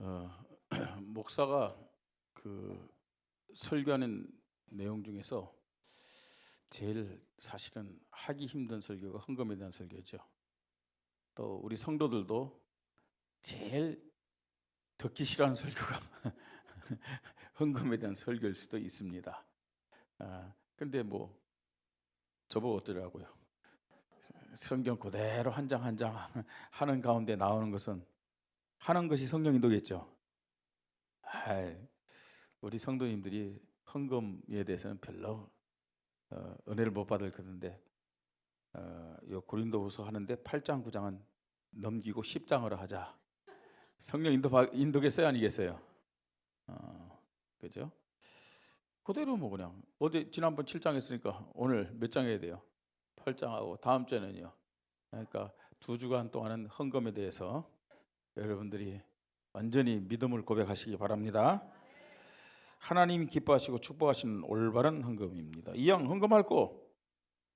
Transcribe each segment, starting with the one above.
어, 목사가 그 설교하는 내용 중에서 제일 사실은 하기 힘든 설교가 헌금에 대한 설교죠. 또 우리 성도들도 제일 듣기 싫어하는 설교가 헌금에 대한 설교일 수도 있습니다. 근데 뭐 저보고 어떠라고요? 성경 그대로 한 장 한 장 하는 가운데 나오는 것은 하는 것이 성령 인도겠죠. 아이, 우리 성도님들이 헌금에 대해서는 별로 은혜를 못 받을 것인데 요 고린도후서 하는데 8장 9장은 넘기고 10장으로 하자. 성령 인도겠어요, 아니겠어요? 그죠? 그대로 뭐 그냥 어제 지난번 7장 했으니까 오늘 몇 장 해야 돼요? 8장하고 다음 주에는요. 그러니까 2주간 동안은 헌금에 대해서 여러분들이 완전히 믿음을 고백하시기 바랍니다. 하나님이 기뻐하시고 축복하시는 올바른 헌금입니다. 이왕 헌금할 거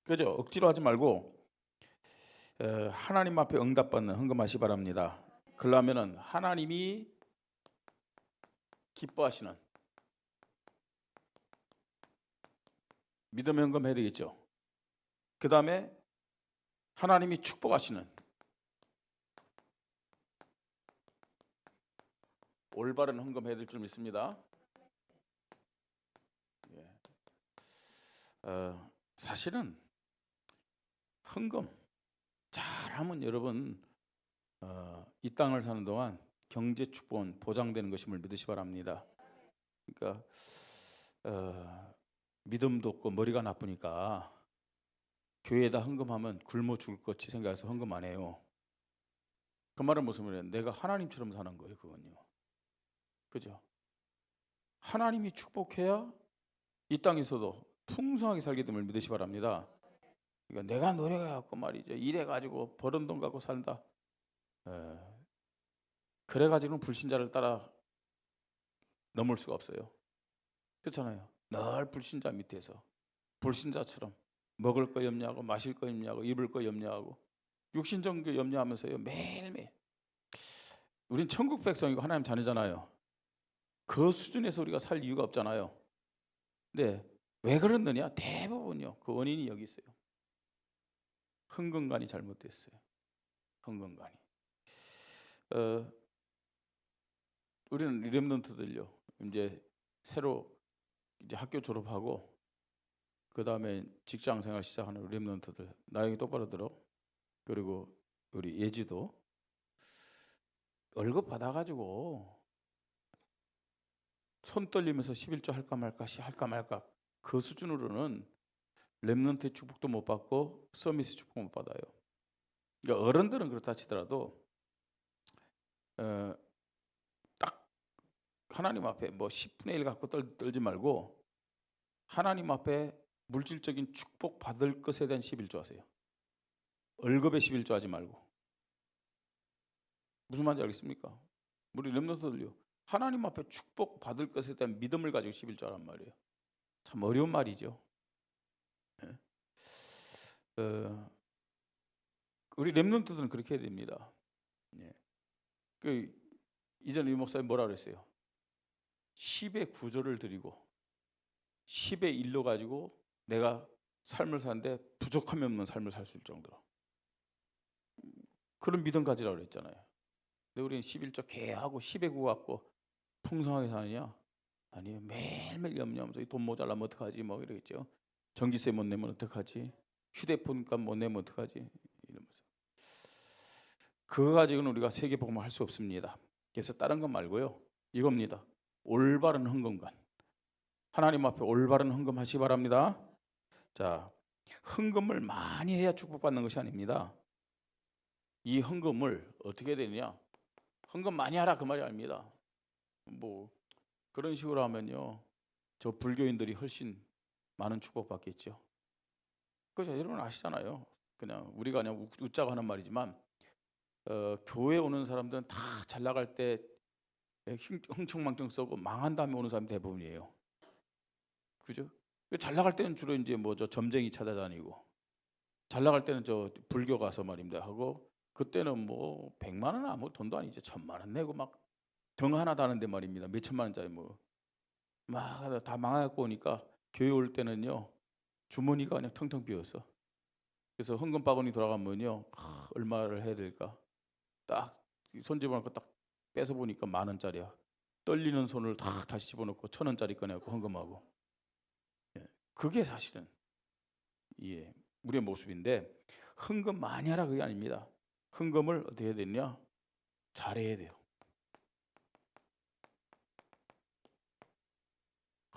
그죠? 억지로 하지 말고 하나님 앞에 응답받는 헌금하시 바랍니다. 그러면은 하나님이 기뻐하시는 믿음의 헌금 해야 되겠죠. 그 다음에 하나님이 축복하시는 올바른 헌금 해야 될 줄 믿습니다. 사실은 헌금 잘하면 여러분 이 땅을 사는 동안 경제 축복은 보장되는 것임을 믿으시 바랍니다. 그러니까 믿음도 없고 머리가 나쁘니까 교회에다 헌금하면 굶어 죽을 것 같이 생각해서 헌금 안 해요. 그 말은 무슨 말이에요? 내가 하나님처럼 사는 거예요, 그건요. 그죠? 하나님이 축복해야 이 땅에서도 풍성하게 살게 됨을 믿으시 바랍니다. 그러니까 내가 노력해갖고 말이죠. 일해가지고 버는 돈 갖고 산다. 그래가지고는 불신자를 따라 넘을 수가 없어요. 그렇잖아요. 늘 불신자 밑에서 불신자처럼 먹을 거 염려하고 마실 거 염려하고 입을 거 염려하고 육신정교 염려하면서요. 매일매일. 우린 천국 백성이고 하나님 자녀잖아요. 그 수준에서 우리가 살 이유가 없잖아요. 근데 왜 그러느냐? 대부분요. 그 원인이 여기 있어요. 헌금관이 잘못됐어요. 헌금관이. 우리는 렘넌트들요. 이제 새로 이제 학교 졸업하고 그 다음에 직장 생활 시작하는 렘넌트들 나영이 똑바로 들어. 그리고 우리 예지도 월급 받아가지고 손 떨리면서 11조 할까 말까 그 수준으로는 렘넌트의 축복도 못 받고 서밋의 축복 못 받아요. 그러니까 어른들은 그렇다 치더라도 딱 하나님 앞에 뭐 10분의 1 갖고 떨지 말고 하나님 앞에 물질적인 축복 받을 것에 대한 11조 하세요. 월급에 11조 하지 말고. 무슨 말인지 알겠습니까? 우리 렘넌트들요. 하나님 앞에 축복 받을 것에 대한 믿음을 가지고 11조 하란 말이에요. 참 어려운 말이죠. 우리 렘넌트들은 그렇게 해야 됩니다. 그 이전에 이 목사님 뭐라 그랬어요? 10의 9조를 드리고 10의 1로 가지고 내가 삶을 사는데 부족함이 없는 삶을 살 수 있을 정도로 그런 믿음 가지라고 그랬잖아요. 근데 우리는 11조 개하고 10의 9 갖고 풍성하게 사느냐? 아니요. 매일매일 염려하면서 돈 모자라면 어떡하지? 뭐 이러겠죠. 전기세 못 내면 어떡하지? 휴대폰 값 못 내면 어떡하지? 이러면서. 그거 가지고는 우리가 세계복음을 할 수 없습니다. 그래서 다른 건 말고요. 이겁니다. 올바른 헌금관. 하나님 앞에 올바른 헌금 하시기 바랍니다. 자, 헌금을 많이 해야 축복받는 것이 아닙니다. 이 헌금을 어떻게 되느냐? 헌금 많이 하라 그 말이 아닙니다. 뭐 그런 식으로 하면요. 저 불교인들이 훨씬 많은 축복받겠죠. 그죠? 여러분 아시잖아요. 그냥 우리가 그냥 웃자고 하는 말이지만 교회 오는 사람들은 다 잘 나갈 때 흥청망청 써고 망한 다음에 오는 사람이 대부분이에요. 그죠? 잘 나갈 때는 주로 이제 뭐 저 점쟁이 찾아다니고 잘 나갈 때는 저 불교 가서 말입니다 하고 그때는 뭐 100만 원 아무 돈도 아니죠. 1000만 원 내고 막 등 하나 다는데 말입니다. 몇 천만 원짜리 뭐 막 다 망해갖고 오니까 교회 올 때는요 주머니가 그냥 텅텅 비었어. 그래서 헌금 바구니 돌아가면요 얼마를 해야 될까? 딱 손집어놓고 딱 빼서 보니까 10,000원짜리야. 떨리는 손을 다 다시 집어넣고 1,000원짜리 꺼내고 헌금하고. 예, 그게 사실은 예, 우리의 모습인데 헌금 많이 하라 그게 아닙니다. 헌금을 어떻게 해야 되냐? 잘해야 돼요.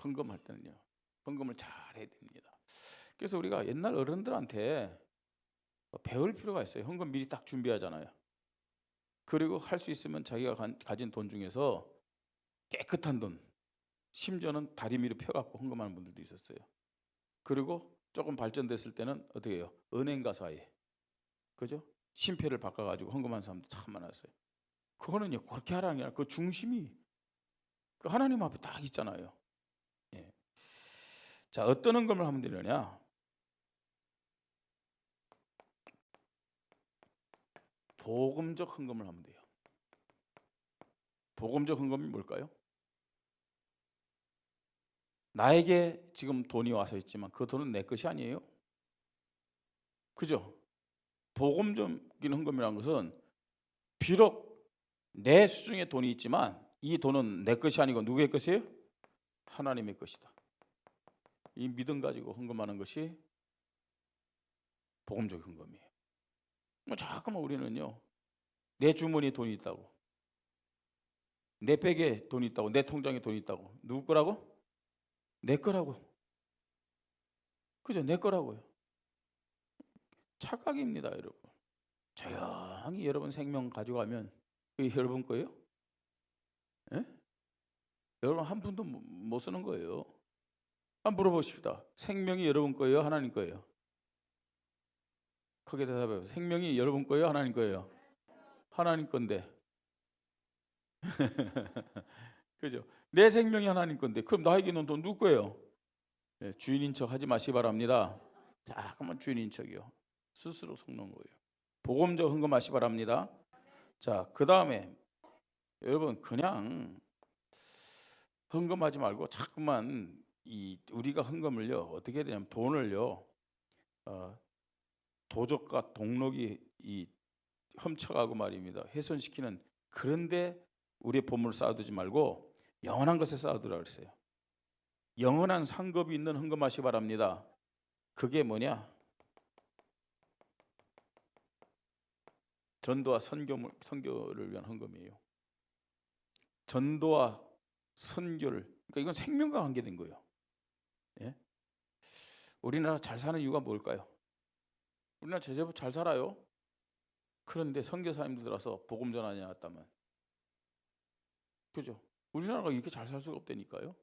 헌금할 때는요. 헌금을 잘해야 됩니다. 그래서 우리가 옛날 어른들한테 배울 필요가 있어요. 헌금 미리 딱 준비하잖아요. 그리고 할 수 있으면 자기가 가진 돈 중에서 깨끗한 돈, 심지어는 다리미를 펴갖고 헌금하는 분들도 있었어요. 그리고 조금 발전됐을 때는 어떻게 해요? 은행 가서 아예 그죠? 심표를 바꿔가지고 헌금하는 사람도 참 많았어요. 그거는요 그렇게 하라는 게 아니라 그 중심이 그 하나님 앞에 딱 있잖아요. 예. 자 어떤 헌금을 하면 되느냐? 복음적 헌금을 하면 돼요. 복음적 헌금이 뭘까요? 나에게 지금 돈이 와서 있지만 그 돈은 내 것이 아니에요. 그죠? 복음적인 헌금이라는 것은 비록 내 수중에 돈이 있지만 이 돈은 내 것이 아니고 누구의 것이에요? 하나님의 것이다. 이 믿음 가지고 헌금하는 것이 복음적 헌금이에요. 잠깐만 우리는요 내 주머니에 돈이 있다고 내 백에 돈이 있다고 내 통장에 돈이 있다고 누구 거라고? 내 거라고. 그죠? 내 거라고요. 착각입니다 여러분. 조용히 여러분 생명 가져가면 그게 여러분 거예요? 예? 여러분 한 푼도 못 쓰는 거예요. 한번 물어보십시다. 생명이 여러분 거예요? 하나님 거예요? 크게 대답해요. 생명이 여러분 거예요? 하나님 거예요? 하나님 건데. 그죠? 내 생명이 하나님 건데 그럼 나에게는 돈 누구 거예요? 예, 주인인 척 하지 마시기 바랍니다. 잠깐만 주인인 척이요. 스스로 속는 거예요. 복음적 헌금하시 바랍니다. 자, 그 다음에 여러분 그냥 헌금하지 말고 자꾸만 우리가 헌금을요 어떻게 해야 되냐면 돈을요 도적과 동록이 훔쳐가고 말입니다. 훼손시키는 그런데 우리의 보물을 쌓아두지 말고 영원한 것에 쌓아두라 그랬어요. 영원한 상급이 있는 헌금하시 바랍니다. 그게 뭐냐? 전도와 선교를 위한 헌금이에요. 전도와 선교를 그러니까 이건 생명과 관계된 거예요. 예? 우리나라 잘 사는 이유가 뭘까요? 우리나라 제법 잘 살아요. 그런데 선교사님들 들어서 복음 전환이 나왔다면 그죠? 우리나라가 이렇게 잘 살 수가 없다니까요.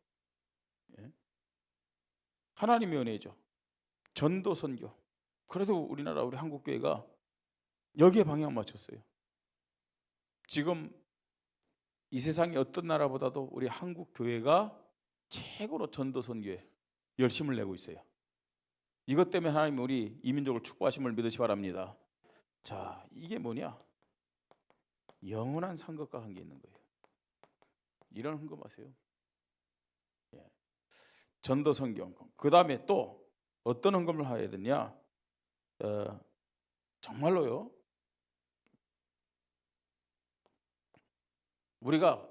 예? 하나님의 은혜죠. 전도 선교. 그래도 우리 한국 교회가 여기에 방향 맞췄어요. 지금 이 세상의 어떤 나라보다도 우리 한국 교회가 최고로 전도 선교에 열심을 내고 있어요. 이것 때문에 하나님 우리 이민족을 축복하심을 믿으시 바랍니다. 자, 이게 뭐냐? 영원한 상급과 관계 있는 거예요. 이런 헌금하세요. 예. 전도 선교 헌금. 그 다음에 또 어떤 헌금을 해야 되냐? 정말로요. 우리가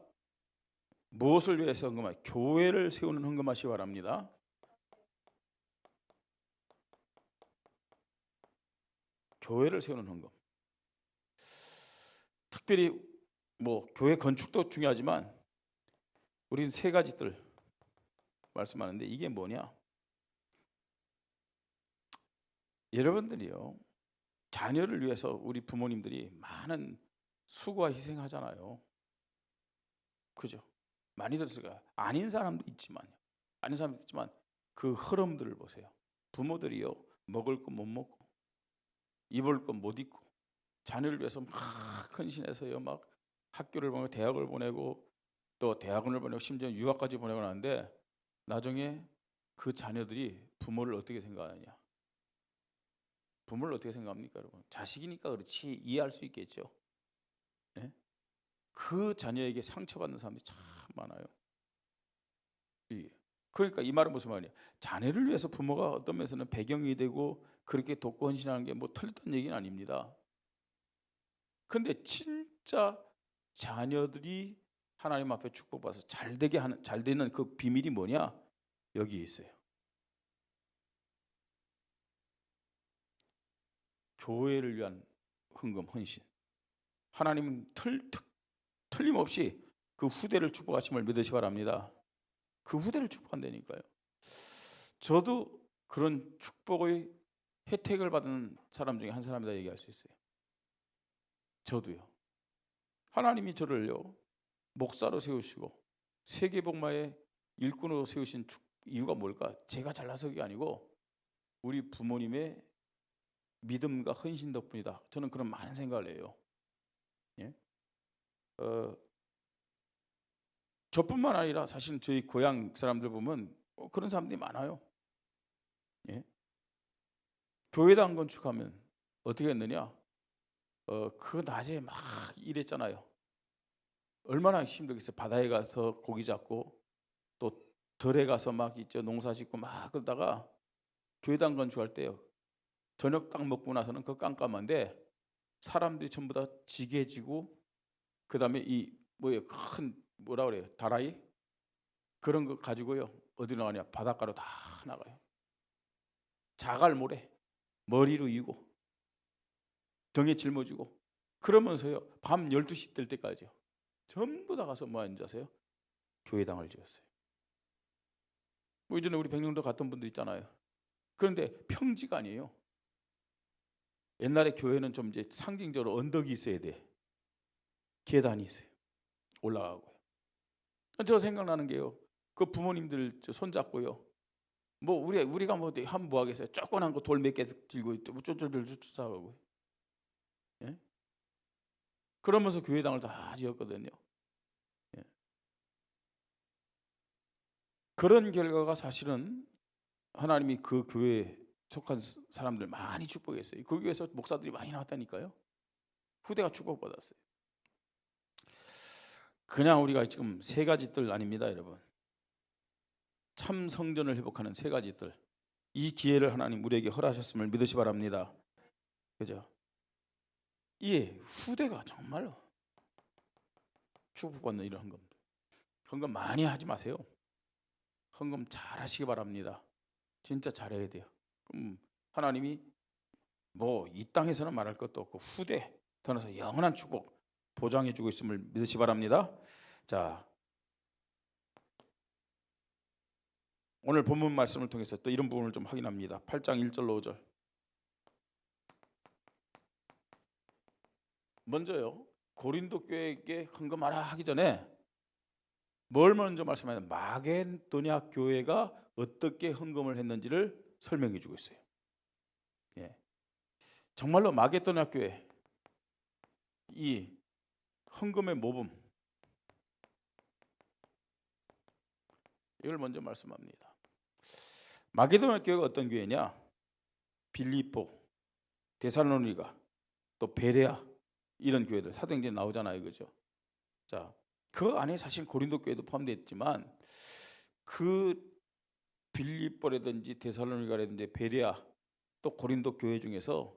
무엇을 위해서 헌금하냐? 교회를 세우는 헌금하시기 바랍니다. 교회를 세우는 헌금. 특별히 뭐 교회 건축도 중요하지만 우리는 세 가지들 말씀하는데 이게 뭐냐? 여러분들이요. 자녀를 위해서 우리 부모님들이 많은 수고와 희생하잖아요. 그죠? 많이 들었을까요? 아닌 사람도 있지만 그 흐름들을 보세요. 부모들이요. 먹을 거 못 먹고 입을 거 못 입고 자녀를 위해서 막 헌신해서요. 막 학교를 보내고 대학을 보내고 또 대학원을 보내고 심지어 유학까지 보내고 나는데 나중에 그 자녀들이 부모를 어떻게 생각하느냐? 부모를 어떻게 생각합니까, 여러분? 자식이니까 그렇지 이해할 수 있겠죠. 예? 그 자녀에게 상처받는 사람들이 참 많아요. 그러니까 이 말은 무슨 말이냐? 자녀를 위해서 부모가 어떤 면에서는 배경이 되고 그렇게 돕고 헌신하는 게 뭐 틀렸다는 얘기는 아닙니다. 근데 진짜 자녀들이 하나님 앞에 축복받아서 잘 되는 그 비밀이 뭐냐? 여기에 있어요. 교회를 위한 헌금 헌신. 하나님은 틀림없이 그 후대를 축복하심을 믿으시 바랍니다. 그 후대를 축복한다니까요. 저도 그런 축복의 혜택을 받은 사람 중에 한 사람이다 얘기할 수 있어요. 저도요. 하나님이 저를요 목사로 세우시고 세계복마의 일꾼으로 세우신 이유가 뭘까? 제가 잘나서가 아니고 우리 부모님의 믿음과 헌신 덕분이다. 저는 그런 많은 생각을 해요. 예? 저뿐만 아니라 사실 저희 고향 사람들 보면 그런 사람들이 많아요. 예? 교회당 건축하면 어떻게 했느냐? 그 낮에 막 일했잖아요. 얼마나 힘들겠어요. 바다에 가서 고기 잡고 또 들에 가서 막 있죠. 농사 짓고 막 그러다가 교회당 건축할 때요. 저녁 딱 먹고 나서는 그 깜깜한데 사람들이 전부 다 지게 지고 그다음에 이 뭐예요? 큰 뭐라 그래요? 다라이 그런 거 가지고요. 어디 나가냐? 바닷가로 다 나가요. 자갈 모래 머리로 이고 등에 짊어지고 그러면서요. 밤 12시 될 때까지요. 전부 다 가서 뭐 하는지 아세요? 교회당을 지었어요. 뭐 이전에 우리 백령도 갔던 분들 있잖아요. 그런데 평지가 아니에요. 옛날에 교회는 좀 이제 상징적으로 언덕이 있어야 돼. 계단이 있어요. 올라가고요. 저 생각나는 게요. 그 부모님들 손잡고요. 뭐 우리가 뭐 하겠어요. 조그만 거 돌 몇 개 들고 있고 뭐 쫄쫄쫄 쫓아가고. 예? 그러면서 교회당을 다 지었거든요. 예. 그런 결과가 사실은 하나님이 그 교회에 속한 사람들 많이 축복했어요. 그 교회에서 목사들이 많이 나왔다니까요. 후대가 축복받았어요. 그냥 우리가 지금 세 가지 뜰 아닙니다, 여러분. 참 성전을 회복하는 세 가지 뜰. 이 기회를 하나님 우리에게 허락하셨음을 믿으시 바랍니다. 그죠? 예, 후대가 정말로 축복받는 이런 헌금. 헌금 많이 하지 마세요. 헌금 잘 하시기 바랍니다. 진짜 잘해야 돼요. 하나님이 뭐 이 땅에서는 말할 것도 없고 후대 떠나서 영원한 축복 보장해 주고 있음을 믿으시 바랍니다. 자, 오늘 본문 말씀을 통해서 또 이런 부분을 좀 확인합니다. 8장 1절로 5절. 먼저요. 고린도 교회에게 헌금하라 하기 전에 뭘 먼저 말씀하냐면 마게도냐 교회가 어떻게 헌금을 했는지를 설명해 주고 있어요. 예. 정말로 마게도냐 교회 이 헌금의 모범 이걸 먼저 말씀합니다. 마게도냐 교회가 어떤 교회냐? 빌립보, 데살로니가, 또 베레아 이런 교회들 사도행전에 나오잖아요, 그죠? 자, 그 안에 사실 고린도 교회도 포함되어 있지만 그 빌립보라든지 데살로니가라든지 베레아 또 고린도 교회 중에서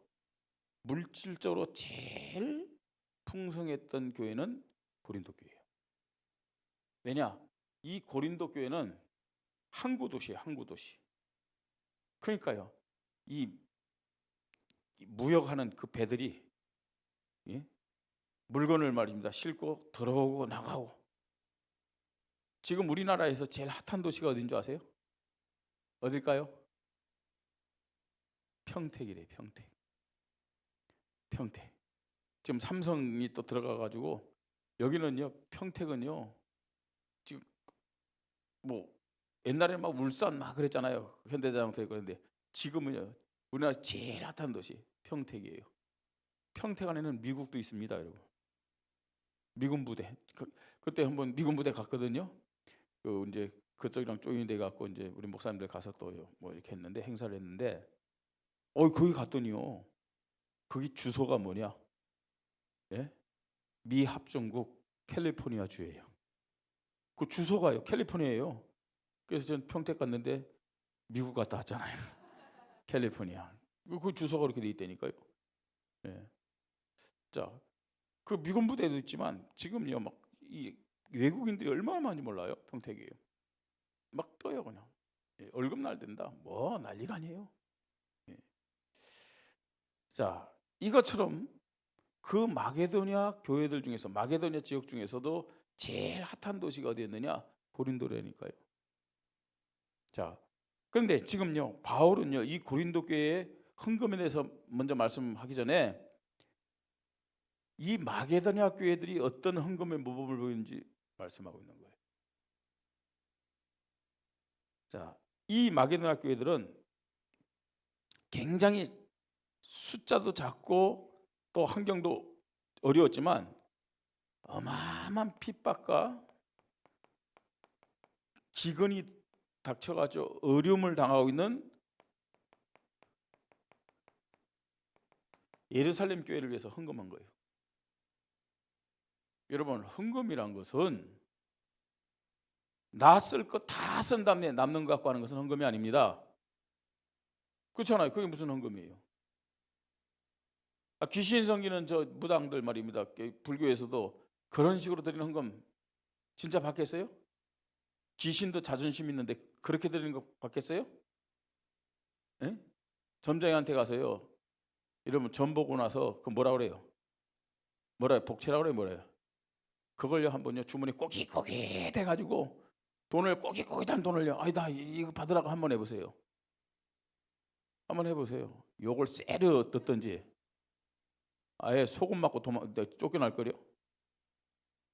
물질적으로 제일 풍성했던 교회는 고린도 교회예요. 왜냐? 이 고린도 교회는 항구 도시예요, 항구 도시. 그러니까요, 이 무역하는 그 배들이 예? 물건을 말입니다 싣고 들어오고 나가고. 지금 우리나라에서 제일 핫한 도시가 어딘 줄 아세요? 어딜까요? 평택이래요. 평택. 지금 삼성이 또 들어가가지고 여기는요, 평택은요, 지금 뭐 옛날에는 막 울산 막 그랬잖아요. 현대자동차 그런데 지금은요, 우리나라 제일 핫한 도시 평택이에요. 평택 안에는 미국도 있습니다, 여러분. 미군 부대. 그때 한번 미군 부대 갔거든요. 그 이제 그쪽이랑 조인이 돼 갖고 이제 우리 목사님들 가서 또 뭐 이렇게 했는데 행사를 했는데, 거기 갔더니요. 거기 주소가 뭐냐? 예? 미 합중국 캘리포니아 주예요. 그 주소가요 캘리포니아예요. 그래서 전 평택 갔는데 미국 갔다 왔잖아요. 캘리포니아. 그 주소가 그렇게 돼 있다니까요. 예. 자, 그 미군 부대도 있지만 지금요 막 이 외국인들이 얼마나 많이 몰라요. 평택이에요. 막 떠요 그냥. 예, 월급날 된다. 뭐 난리가 아니에요. 예. 자, 이것처럼 그 마게도냐 교회들 중에서 마게도냐 지역 중에서도 제일 핫한 도시가 어디였느냐? 고린도라니까요. 자, 그런데 지금요 바울은요 이 고린도 교회의 흥금에 대해서 먼저 말씀하기 전에 이 마게도냐 교회들이 어떤 흥금의 모범을 보이는지 말씀하고 있는 거예요. 자, 이 마게도냐 교회들은 굉장히 숫자도 작고 또 환경도 어려웠지만 어마어마한 핍박과 기근이 닥쳐가지고 어려움을 당하고 있는 예루살렘 교회를 위해서 헌금한 거예요. 여러분, 헌금이란 것은 나 쓸 거 다 쓴 다음에 남는 거 갖고 하는 것은 헌금이 아닙니다. 그렇잖아요. 그게 무슨 헌금이에요? 귀신 섬기는 저 무당들 말입니다. 불교에서도 그런 식으로 드리는 헌금 진짜 받겠어요? 귀신도 자존심 있는데 그렇게 드리는 거 받겠어요? 에? 점장한테 가서요. 이러면 점 보고 나서 그 뭐라 그래요? 뭐라 복채라 그래요? 뭐래요? 그걸요 한번요 주머니 꼬깃꼬깃 해가지고 돈을 꼬깃꼬깃한 돈을요. 아니다 이거 받으라고 한번 해보세요. 한번 해보세요. 요걸 쎄르 듣든지 아예 소금 맞고 쫓겨날 거려.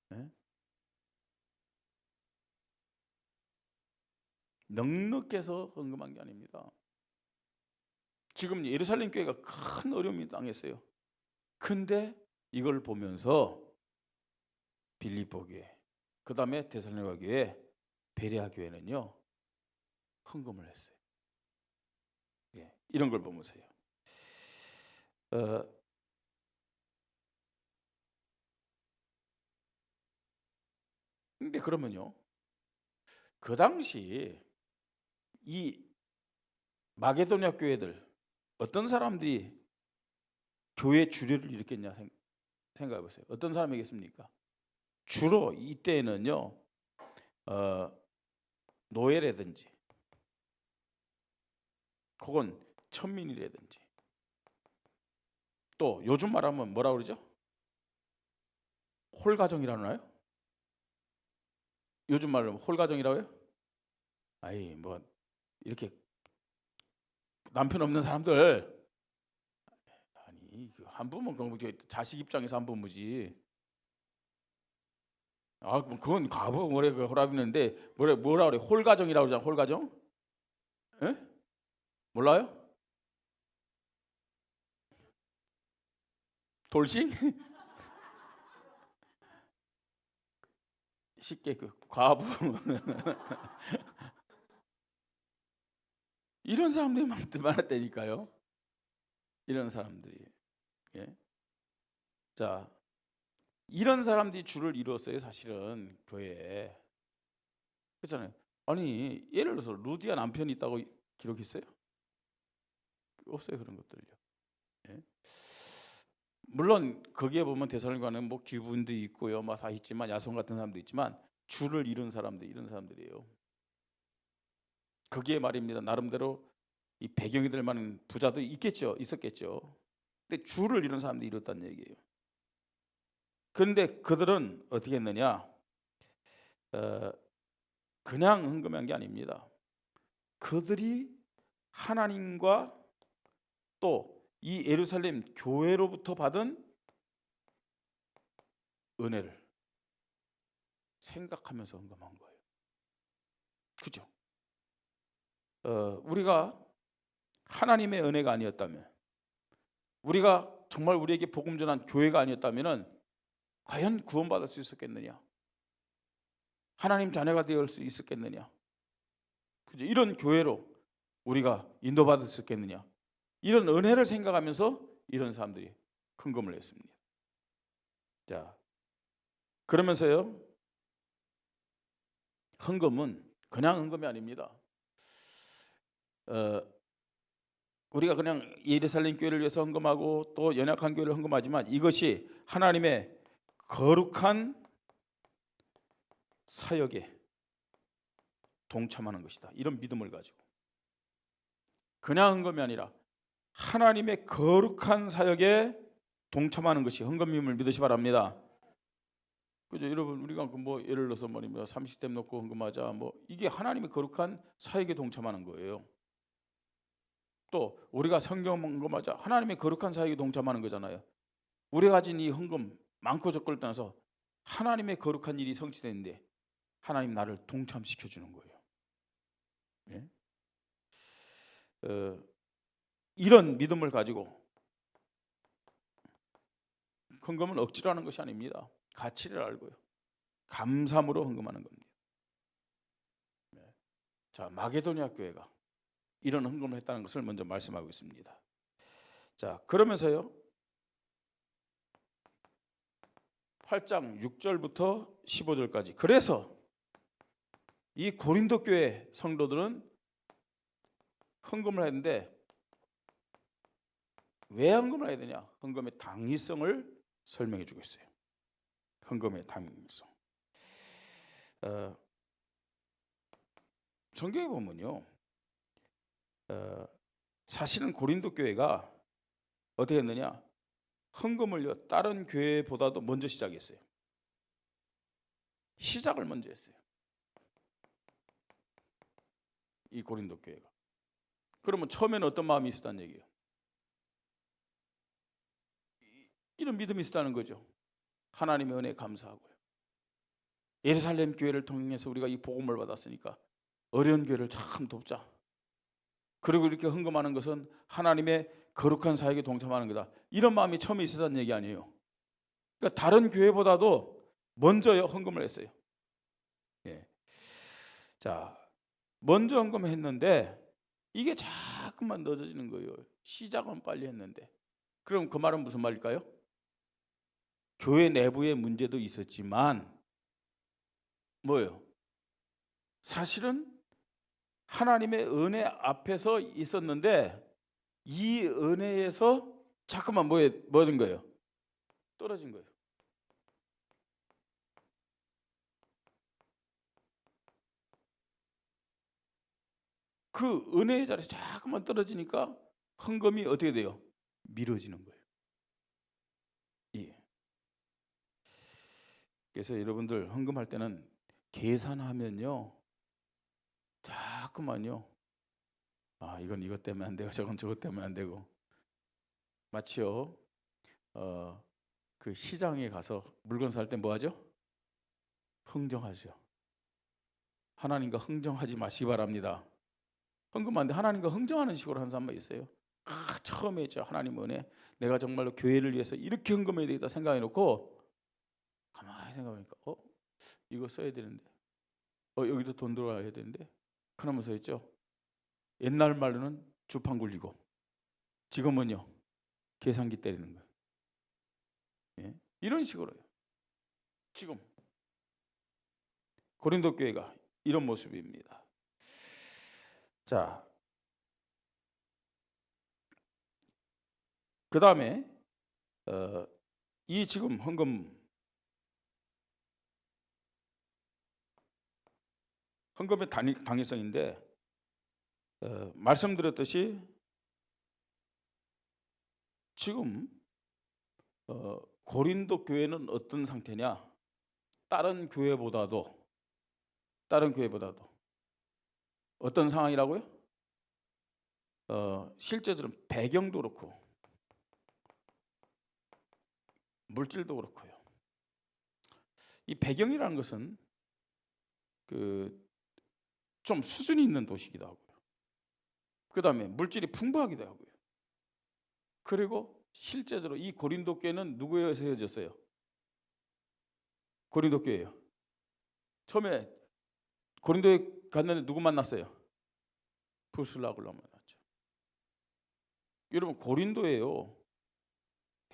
네? 넉넉해서 헌금한 게 아닙니다. 지금 예루살렘 교회가 큰 어려움이 당했어요. 근데 이걸 보면서 빌립보 교회, 그 다음에 데살로니가 교회, 베레아 교회는요 헌금을 했어요. 예, 이런 걸 보면서요. 근데 그러면요 그 당시 이 마게도냐 교회들 어떤 사람들이 교회 주례를 일으켰냐 생각해 보세요. 어떤 사람이겠습니까? 주로 이때는요 노예라든지 혹은 천민이라든지 또 요즘 말하면 뭐라 그러죠? 홀가정이라나요? 요즘 말로 홀가정이라고요? 아이 뭐 이렇게 남편 없는 사람들 아니 한부모 자식 입장에서 한부모지. 아 그건 가부 뭐래 그 호랍이는데 뭐라 그래 홀가정이라고 그러잖아. 홀가정? 에? 몰라요? 돌싱? 쉽게 그 과부 이런 사람들이 많았다니까요. 이런 사람들이. 예? 자, 이런 사람들이 주를 이루었어요. 사실은 교회에. 그렇잖아요. 아니 예를 들어서 루디아 남편이 있다고 기록했어요? 없어요. 그런 것들요. 예? 물론 거기에 보면 데살로니가는 뭐 귀분도 있고요, 뭐 다 있지만 야손 같은 사람도 있지만 주를 이룬 사람들 이런 사람들이에요. 거기에 말입니다. 나름대로 이 배경이 될 만한 부자도 있었겠죠. 근데 주를 이룬 사람들이 이뤘다는 얘기예요. 그런데 그들은 어떻게 했느냐? 그냥 헌금한 게 아닙니다. 그들이 하나님과 또 이 예루살렘 교회로부터 받은 은혜를 생각하면서 헌금한 거예요. 그죠? 우리가 하나님의 은혜가 아니었다면, 우리가 정말 우리에게 복음 전한 교회가 아니었다면 과연 구원받을 수 있었겠느냐? 하나님 자녀가 되을 수 있었겠느냐? 그죠? 이런 교회로 우리가 인도받을 수 있겠느냐? 이런 은혜를 생각하면서 이런 사람들이 헌금을 했습니다. 자, 그러면서요, 헌금은 그냥 헌금이 아닙니다. 우리가 그냥 예루살렘 교회를 위해서 헌금하고 또 연약한 교회를 헌금하지만 이것이 하나님의 거룩한 사역에 동참하는 것이다. 이런 믿음을 가지고 그냥 헌금이 아니라 하나님의 거룩한 사역에 동참하는 것이 헌금임을 믿으시 바랍니다. 그죠? 여러분, 우리가 뭐 예를 들어서 말입니다. 30대 놓고 헌금하자. 뭐 이게 하나님의 거룩한 사역에 동참하는 거예요. 또 우리가 성경 헌금하자. 하나님의 거룩한 사역에 동참하는 거잖아요. 우리가 가진 이 헌금 많고 적고를 떠나서 하나님의 거룩한 일이 성취되는데 하나님 나를 동참시켜 주는 거예요. 예? 이런 믿음을 가지고 헌금은 억지로 하는 것이 아닙니다. 가치를 알고요. 감사함으로 헌금하는 겁니다. 자, 마게도니아 교회가 이런 헌금을 했다는 것을 먼저 말씀하고 있습니다. 자, 그러면서요, 8장 6절부터 15절까지. 그래서 이 고린도 교회 성도들은 헌금을 했는데 왜 헌금을 해야 되냐? 헌금의 당위성을 설명해 주고 있어요. 헌금의 당위성. 성경에 보면요, 사실은 고린도 교회가 어떻게 했느냐? 헌금을요, 다른 교회보다도 먼저 시작했어요. 시작을 먼저 했어요. 이 고린도 교회가. 그러면 처음에는 어떤 마음이 있었다는 얘기예요? 이런 믿음이 있었다는 거죠. 하나님의 은혜에 감사하고요. 예루살렘 교회를 통해서 우리가 이 복음을 받았으니까 어려운 교회를 참 돕자. 그리고 이렇게 헌금하는 것은 하나님의 거룩한 사역에 동참하는 거다. 이런 마음이 처음에 있었다는 얘기 아니에요. 그러니까 다른 교회보다도 먼저 헌금을 했어요. 예. 자, 먼저 헌금했는데 이게 자꾸만 늦어지는 거예요. 시작은 빨리 했는데. 그럼 그 말은 무슨 말일까요? 교회 내부의 문제도 있었지만 뭐예요? 사실은 하나님의 은혜 앞에서 있었는데 이 은혜에서 자꾸만 뭐든 거예요? 떨어진 거예요. 그 은혜의 자리에서 자꾸만 떨어지니까 헌금이 어떻게 돼요? 미뤄지는 거예요. 예. 그래서 여러분들 헌금할 때는 계산하면요, 자꾸만요, 이건 이것 때문에 안 되고 저건 저것 때문에 안 되고, 마치요, 그 시장에 가서 물건 살 때 뭐 하죠? 흥정하죠. 하나님과 흥정하지 마시기 바랍니다. 헌금하는데 하나님과 흥정하는 식으로 하는 사람만 있어요. 처음에 있죠. 하나님 은혜, 내가 정말로 교회를 위해서 이렇게 헌금해야 되겠다 생각해 놓고 가만히 생각하니까 이거 써야 되는데, 여기도 돈 들어와야 되는데, 그러면서 있죠. 옛날 말로는 주판 굴리고 지금은요, 계산기 때리는 거예요. 예? 이런 식으로요. 지금 고린도 교회가 이런 모습입니다. 자, 그 다음에 이 지금 헌금의 당위성인데, 말씀드렸듯이 지금 고린도 교회는 어떤 상태냐? 다른 교회보다도 어떤 상황이라고요? 실제적으로 배경도 그렇고 물질도 그렇고요. 이 배경이라는 것은 좀 수준이 있는 도시이기도 하고요. 그 다음에 물질이 풍부하기도 하고요. 그리고 실제적으로 이 고린도 교회는 누구에서 세워졌어요? 고린도 교회예요. 처음에 고린도에 갔는데 누구 만났어요? 프스라굴라 만났죠. 여러분, 고린도에요,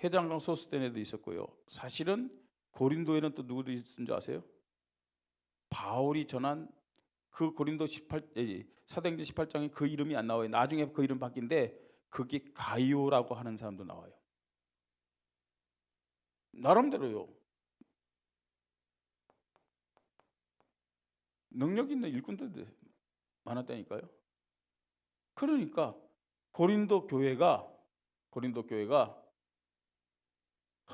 해장강 소스테네도 있었고요. 사실은 고린도에는 또 누구도 있은 줄 아세요? 바울이 전한 그 고린도 18 사도행전 18장에 그 이름이 안 나와요. 나중에 그 이름 바뀐데 그게 가이오라고 하는 사람도 나와요. 나름대로요. 능력 있는 일꾼들 많았다니까요. 그러니까 고린도 교회가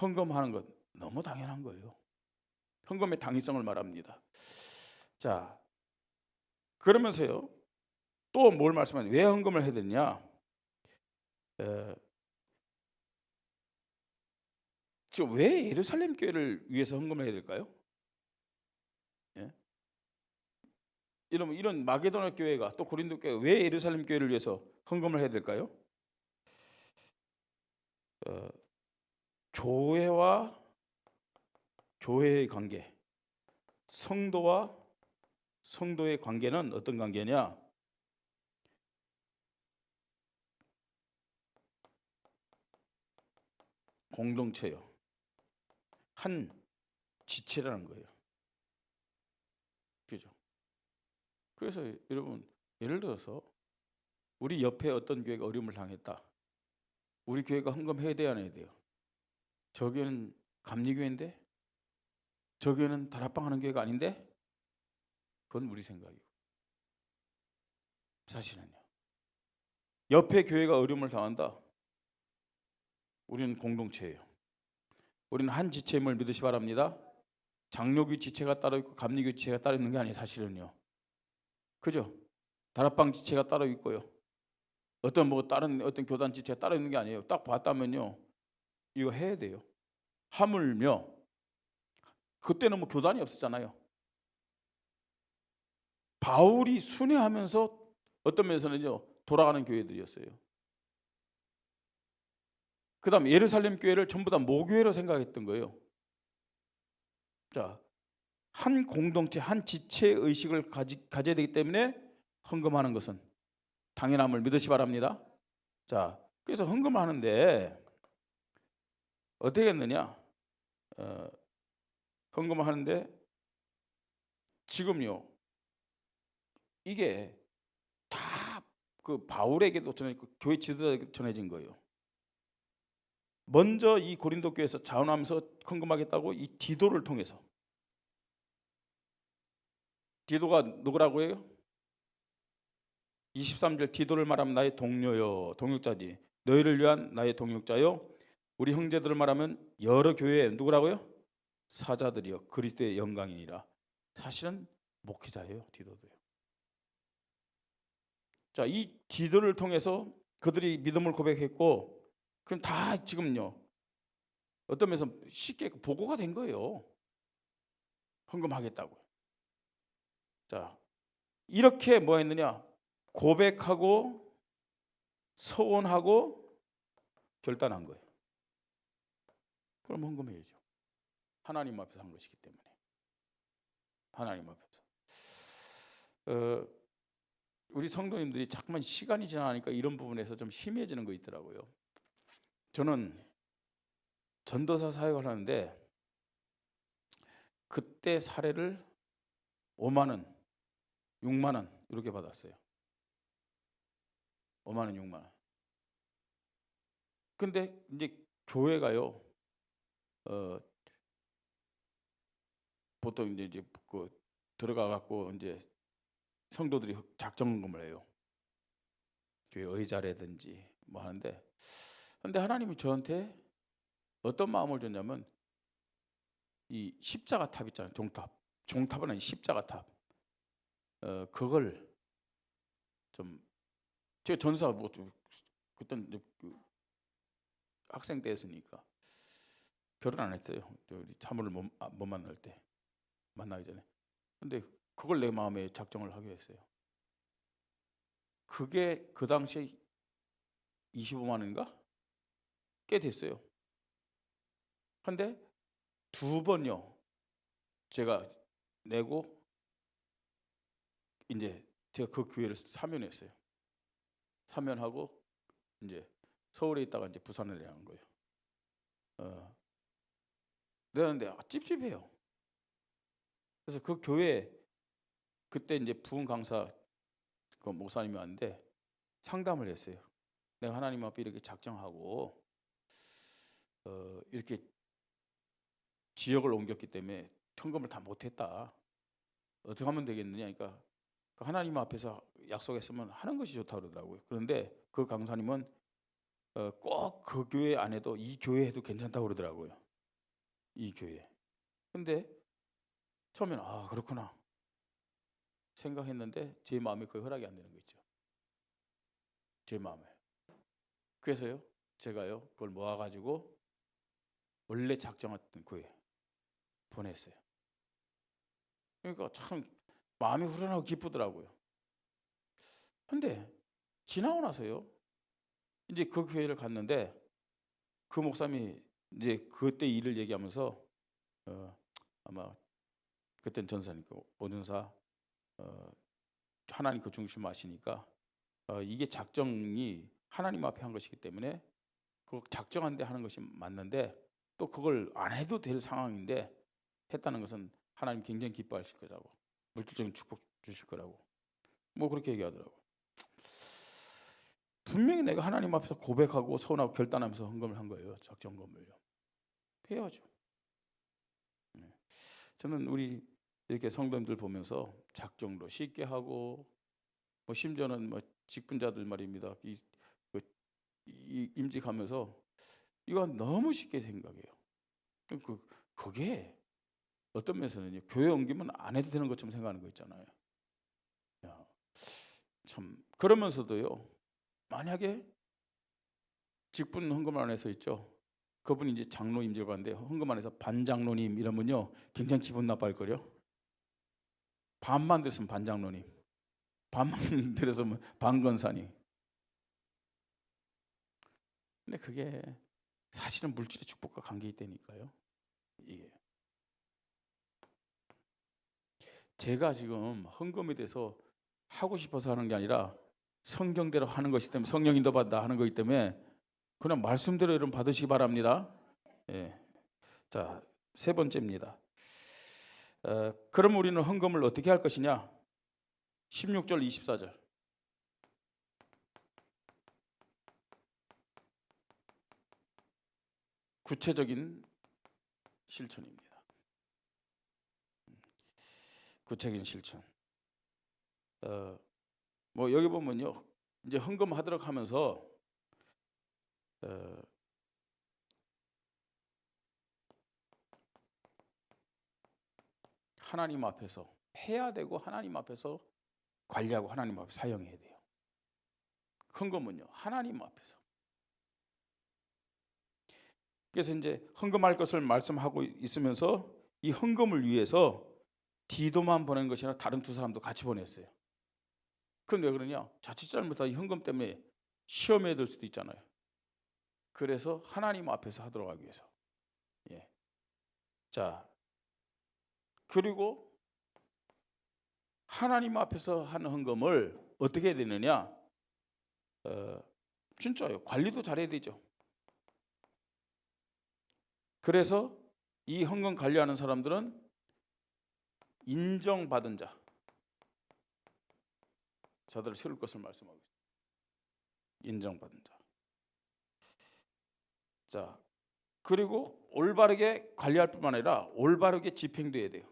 헌금하는 것 너무 당연한 거예요. 헌금의 당위성을 말합니다. 자, 그러면서요. 또 뭘 말씀하냐? 왜 헌금을 해야 되냐? 지금 왜 예루살렘 교회를 위해서 헌금을 해야 될까요? 예? 이런 마게도냐 교회가 또 고린도 교회가 왜 예루살렘 교회를 위해서 헌금을 해야 될까요? 교회와 교회의 관계, 성도와 성도의 관계는 어떤 관계냐? 공동체요. 한 지체라는 거예요. 그죠? 그래서 여러분, 예를 들어서 우리 옆에 어떤 교회가 어려움을 당했다. 우리 교회가 헌금해야 돼야 안 해야 돼요? 저기는 감리교회인데? 저기는 다락방 하는 교회가 아닌데? 그건 우리 생각이고. 사실은요. 옆에 교회가 어려움을 당한다. 우리는 공동체예요. 우리는 한 지체임을 믿으시 바랍니다. 장로교 지체가 따로 있고 감리교 지체가 따로 있는 게 아니에요. 사실은요. 그죠? 다락방 지체가 따로 있고요. 다른 어떤 교단 지체가 따로 있는 게 아니에요. 딱 봤다면요. 이거 해야 돼요. 하물며 그때는 뭐 교단이 없었잖아요. 바울이 순회하면서 어떤 면에서는요. 돌아가는 교회들이었어요. 그 다음 예루살렘 교회를 전부 다 모교회로 생각했던 거예요. 자, 한 공동체, 한 지체의식을 가져야 되기 때문에 헌금하는 것은 당연함을 믿으시 바랍니다. 자, 그래서 헌금하는데 어떻게 했느냐? 헌금을 하는데 지금요. 이게 다 그 바울에게도 전해지고 교회 지도자에게 전해진 거예요. 먼저 이 고린도 교회에서 자원하면서 헌금하겠다고 이 디도를 통해서. 디도가 누구라고 해요? 23절 디도를 말하면 나의 동료요, 동역자지. 너희를 위한 나의 동역자요. 우리 형제들을 말하면 여러 교회 누구라고요? 사자들이요, 그리스도의 영광이니라. 사실은 목회자예요, 디도도요. 자, 이 디도를 통해서 그들이 믿음을 고백했고, 그럼 다 지금요 어떤 면에서 쉽게 보고가 된 거예요. 헌금하겠다고. 자, 이렇게 뭐 했느냐? 고백하고 서원하고 결단한 거예요. 그럼 헌금해야죠. 하나님 앞에서 한 것이기 때문에. 하나님 앞에서. 우리 성도님들이 자꾸만 시간이 지나니까 이런 부분에서 좀 심해지는 거 있더라고요. 저는 전도사 사역을 하는데 그때 사례를 5만 원, 6만 원 이렇게 받았어요. 5만 원, 6만 원. 근데 이제 교회가요, 보통 이제 그 들어가 갖고 이제 성도들이 작정금을 해요. 교회 의자라든지 뭐 하는데, 근데 하나님이 저한테 어떤 마음을 줬냐면 이 십자가 탑 있잖아요. 종탑은 아니 십자가 탑. 그걸 좀 제가 전사 뭐 그땐 학생 때였으니까 결혼 안 했어요. 우리 사모를 못 만날 때, 만나기 전에. 근데 그걸 내 마음에 작정을 하게 했어요. 그게 그 당시에 25만 원인가? 꽤 됐어요. 근데 2번요 제가 내고 이제 제가 그 교회를 사면했어요. 사면하고 이제 서울에 있다가 이제 부산에 내려간 거예요. 내는데 찝찝해요. 그래서 그 교회 그때 이제 부흥 강사 그 목사님이 왔는데 상담을 했어요. 내가 하나님 앞에 이렇게 작정하고 이렇게 지역을 옮겼기 때문에 현금을 다 못했다. 어떻게 하면 되겠느냐? 그러니까 하나님 앞에서 약속했으면 하는 것이 좋다 그러더라고요. 그런데 그 강사님은 꼭 그 교회 안 해도 이 교회 해도 괜찮다고 그러더라고요. 이 교회. 근데 처음에는 그렇구나 생각했는데 제 마음에 그 허락이 안 되는 거 있죠. 제 마음에. 그래서요 제가요 그걸 모아가지고 원래 작정했던 교회 보냈어요. 그러니까 참 마음이 후련하고 기쁘더라고요. 근데 지나고 나서요 이제 그 교회를 갔는데 그 목사님이 이제 그때 일을 얘기하면서 아마 그땐 전사니까 오전사 하나님 그 중심 아시니까 이게 작정이 하나님 앞에 한 것이기 때문에 그 작정한 데 하는 것이 맞는데 또 그걸 안 해도 될 상황인데 했다는 것은 하나님 굉장히 기뻐하실 거라고, 물질적인 축복 주실 거라고 뭐 그렇게 얘기하더라고. 분명히 내가 하나님 앞에서 고백하고 서운하고 결단하면서 헌금을 한 거예요. 작정금을요. 해야죠. 저는 우리 이렇게 성도님들 보면서 작정도 쉽게 하고 뭐 심지어는 뭐 직분자들 말입니다. 임직하면서 이거 너무 쉽게 생각해요. 그게 어떤 면에서는 교회 옮기면 안 해도 되는 것처럼 생각하는 거 있잖아요. 참 그러면서도요. 만약에 직분 헌금 안에서 있죠. 그분이 이제 장로 임직을 받는데 헌금 안에서 반장로님 이러면요 굉장히 기분 나빠할 거요. 반만 들었으면 반장로님, 반만 들었으면 반건사님. 근데 그게 사실은 물질의 축복과 관계 있다니까요. 이게 제가 지금 헌금에 대해서 하고 싶어서 하는 게 아니라 성경대로 하는 것이기 때문에 성령 인도받다 하는 거기 때문에 그냥 말씀대로 여러분 받으시기 바랍니다. 예. 자, 세 번째입니다. 그럼 우리는 헌금을 어떻게 할 것이냐? 16절 24절 구체적인 실천입니다. 구체적인 실천. 뭐 여기 보면요, 이제 헌금하도록 하면서 하나님 앞에서 해야 되고 하나님 앞에서 관리하고 하나님 앞에 사용해야 돼요. 헌금은요, 하나님 앞에서. 그래서 이제 헌금할 것을 말씀하고 있으면서 이 헌금을 위해서 디도만 보낸 것이 아니라 다른 두 사람도 같이 보냈어요. 그럼 왜 그러냐? 자칫 잘못하다 이 헌금 때문에 시험에 들 수도 있잖아요. 그래서 하나님 앞에서 하도록 하기 위해서. 예. 자, 그리고 하나님 앞에서 하는 헌금을 어떻게 해야 되느냐? 진짜요. 관리도 잘해야 되죠. 그래서 이 헌금 관리하는 사람들은 인정받은 자, 저들을 세울 것을 말씀하고 있습니다. 인정받은 자. 자, 그리고 올바르게 관리할 뿐만 아니라 올바르게 집행돼야 돼요.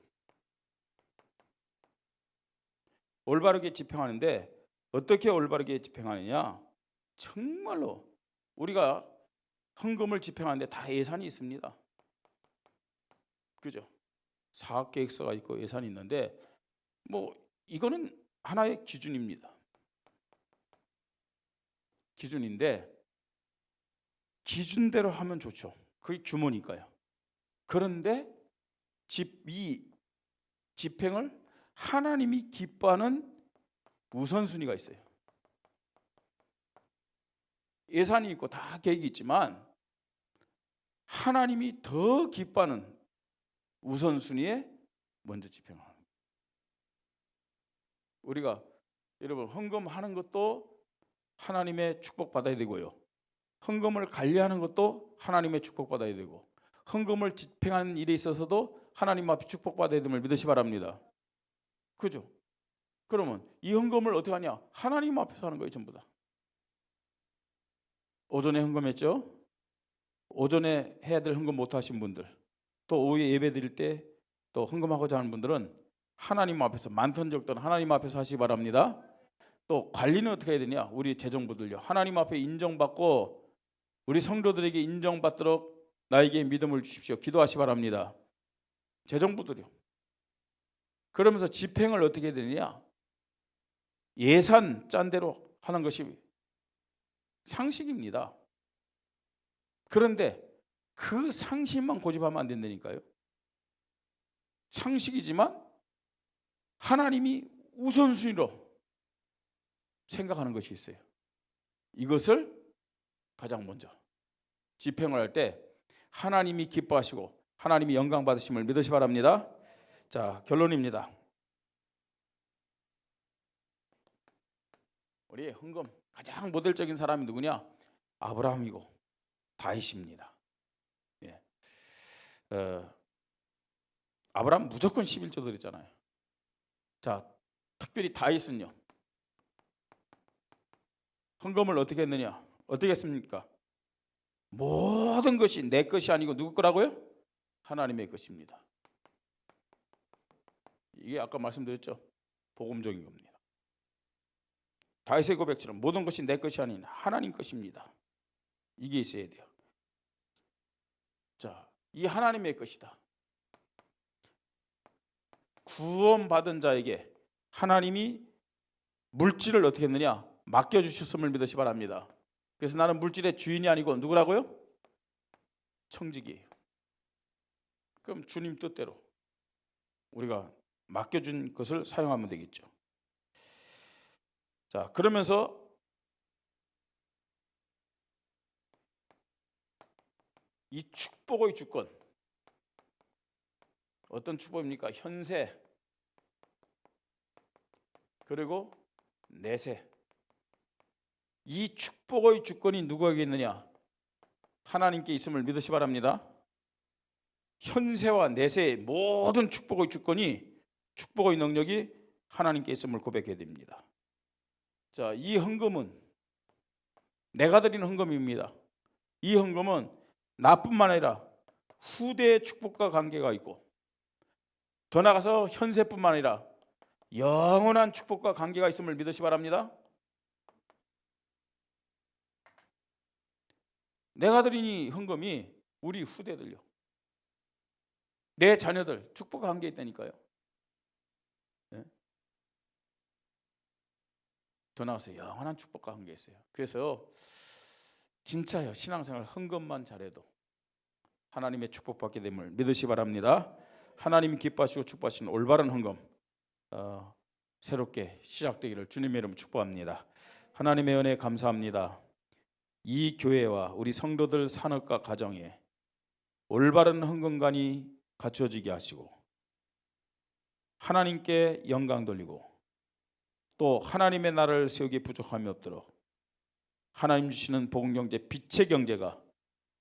올바르게 집행하는데 어떻게 올바르게 집행하느냐? 정말로 우리가 헌금을 집행하는데 다 예산이 있습니다. 그죠? 사업계획서가 있고 예산이 있는데 뭐 이거는 하나의 기준입니다. 기준인데 기준대로 하면 좋죠. 그게 규모니까요. 그런데 이 집행을 하나님이 기뻐하는 우선순위가 있어요. 예산이 있고 다 계획이 있지만 하나님이 더 기뻐하는 우선순위에 먼저 집행하는 거예요. 우리가 여러분 헌금하는 것도 하나님의 축복받아야 되고요. 헌금을 관리하는 것도 하나님의 축복받아야 되고 헌금을 집행하는 일에 있어서도 하나님 앞에 축복받아야 됨을 믿으시 바랍니다. 그죠? 그러면 이 헌금을 어떻게 하냐? 하나님 앞에서 하는 거예요, 전부 다. 오전에 헌금했죠? 오전에 해야 될 헌금 못 하신 분들, 또 오후에 예배 드릴 때 또 헌금하고자 하는 분들은 하나님 앞에서 많든 적든 하나님 앞에서 하시기 바랍니다. 또 관리는 어떻게 해야 되냐? 우리 재정부들요. 하나님 앞에 인정받고 우리 성도들에게 인정받도록 나에게 믿음을 주십시오. 기도하시 바랍니다. 재정부들요. 그러면서 집행을 어떻게 해야 되느냐? 예산 짠 대로 하는 것이 상식입니다. 그런데 그 상식만 고집하면 안 된다니까요. 상식이지만 하나님이 우선순위로 생각하는 것이 있어요. 이것을 가장 먼저 집행을 할 때 하나님이 기뻐하시고 하나님이 영광 받으심을 믿으시 바랍니다. 자, 결론입니다. 우리 헌금 가장 모델적인 사람이 누구냐? 아브라함이고 다윗입니다. 예. 아브라함 무조건 11조 드렸잖아요. 자, 특별히 다윗은요. 헌금을 어떻게 했느냐? 어떻게 했습니까? 모든 것이 내 것이 아니고 누구 거라고요? 하나님의 것입니다. 이게 아까 말씀드렸죠? 복음적인 겁니다. 다윗의 고백처럼 모든 것이 내 것이 아닌 하나님 것입니다. 이게 있어야 돼요. 자, 이 하나님의 것이다. 구원받은 자에게 하나님이 물질을 어떻게 했느냐? 맡겨주셨음을 믿으시 바랍니다. 그래서 나는 물질의 주인이 아니고 누구라고요? 청직이에요. 그럼 주님 뜻대로 우리가 맡겨준 것을 사용하면 되겠죠. 자, 그러면서 이 축복의 주권, 어떤 축복입니까? 현세 그리고 내세. 이 축복의 주권이 누구에게 있느냐? 하나님께 있음을 믿으시 바랍니다. 현세와 내세의 모든 축복의 주권이, 축복의 능력이 하나님께 있음을 고백해야 됩니다. 자, 이 헌금은 내가 드리는 헌금입니다. 이 헌금은 나뿐만 아니라 후대의 축복과 관계가 있고 더 나아가서 현세뿐만 아니라 영원한 축복과 관계가 있음을 믿으시 바랍니다. 내가 드린 이 헌금이 우리 후대들요, 내 자녀들 축복과 관계 있다니까요. 네? 더 나아가서 영원한 축복과 관계 있어요. 그래서 진짜요, 신앙생활 헌금만 잘해도 하나님의 축복받게 됨을 믿으시 바랍니다. 하나님이 기뻐하시고 축복하시는 올바른 헌금 새롭게 시작되기를 주님의 이름으로 축복합니다. 하나님의 은혜 감사합니다. 이 교회와 우리 성도들 산업과 가정에 올바른 헌금관이 갖춰지게 하시고 하나님께 영광 돌리고 또 하나님의 나라를 세우기 부족함이 없도록 하나님 주시는 복음경제 빛의 경제가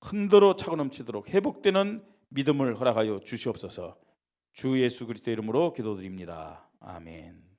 흔들어 차고 넘치도록 회복되는 믿음을 허락하여 주시옵소서. 주 예수 그리스도 이름으로 기도드립니다. 아멘.